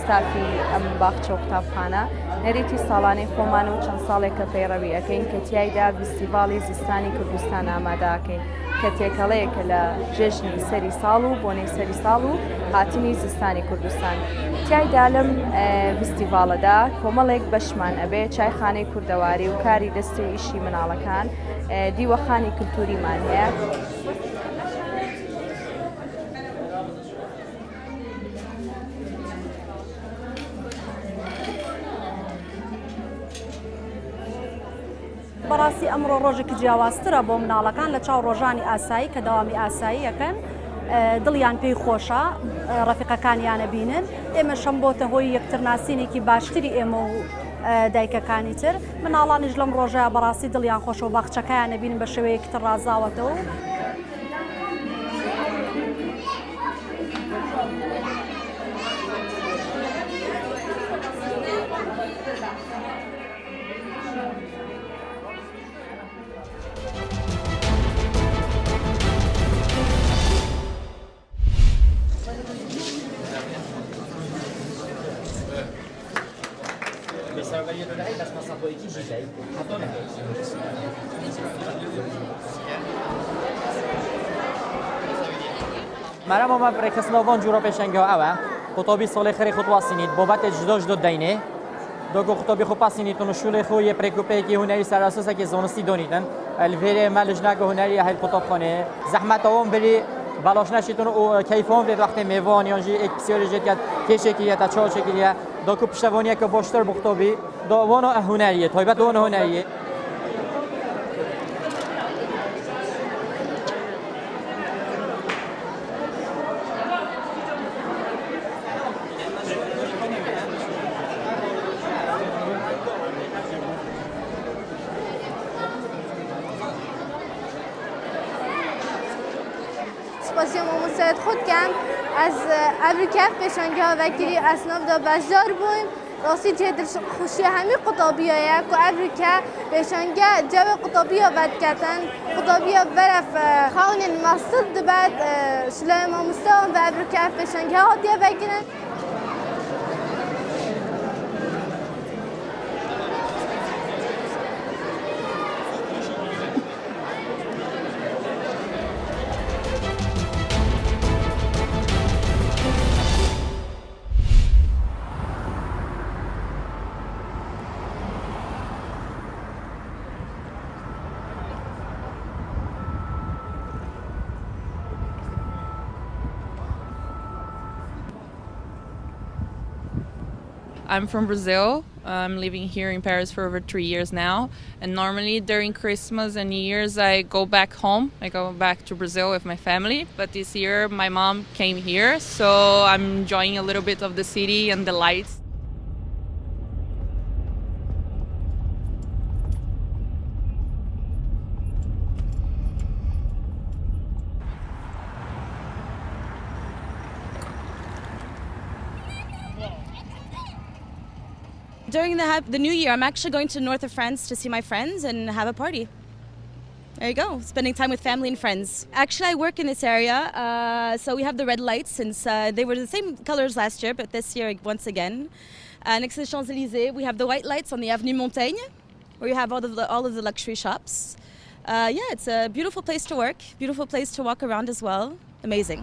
ستافی ئەم باخچە و قوتابخانە نەریتی ساڵانەی خۆمان و چەند ساڵێکە پەیڕەوی ئەەکەین کە تیایدا فیستیڤاڵی زستانی کوردستان ئامادەکەین کە تێکەڵەیەکە لە ژێژنی سەری ساڵ و بۆنەی سەری ساڵ و هاتنی زستانی کوردستان. تیایدا لەم فیستیڤاڵەدا کۆمەڵێک بەشمان ئەبێ چایخانەی کوردەواری و کاری دەستی و ئیشی مناڵەکان دیوەخانی کللتوریمان هەیە. بەڕاستی ئەمڕۆ ڕۆژێکی جیاوازترە بۆ مناڵەکان لە چاو ڕۆژانی ئاسایی کە داوامی ئاسایی یەکەن دڵیان پێی خۆشە ڕەفیقەکانیانە بینن ئێمە شەم بۆتە هۆی یەکترناسینێکی باشتری ئێمە و دایکەکانی تر مناڵانیش لەم ڕۆژەیە بەڕاستی دڵیان خۆشە و باخچەکەیانە بینن بە شێوەیەکی تر ڕازاوەتەوە. مرا ما برکسلاوان جورا پێشانگە ئەوە قوتابی ساڵی خەری خۆت واسینیت بابەتە جدا دەینێ دۆگۆ قوتابی خۆ پاسینیتون و شوڵی خۆ یە پرێکوپەیەکی هونەری سەراسۆسێکی زانستی دۆنیتن الڤێرێ مە لژناگە هونەری هەیل قوتابخانێ زەحمەتەوەم بری بالاش نشیتون و کیفان به وقت میوان یا جی اکسیولوژیت یا کشکی یا تا شکلیه داکو پشتوانیه که باشتر بختابی داوانو هنریه تایبت داوانو هنریه سپاسیام مساعد خود کم از ابریکف پێشانگە وەکیلی ئەسنافدا بەشدار بووین ڕاستی جێ خوشی هەمی قوتابیایە و ئەبریکە پێشانگە جەوێ قوتابیە بەدکەتەن قوتابیە بەرەف خاونین مەستد دەبێت شلای مامۆستاوان بە ئەبریکە پێشانگە هاتیە بەگرن. I'm from Brazil. I'm living here in Paris for over 3 years now. And normally during Christmas and New Year's, I go back home. I go back to Brazil with my family. But this year, my mom came here. So I'm enjoying a little bit of the city and the lights. During the New Year, I'm actually going to north of France to see my friends and have a party. There you go, spending time with family and friends. Actually, I work in this area, so we have the red lights since they were the same colors last year, but this year once again. Next to the Champs-Élysées, we have the white lights on the Avenue Montaigne, where you have all of the luxury shops. Yeah, it's a beautiful place to work, beautiful place to walk around as well. Amazing.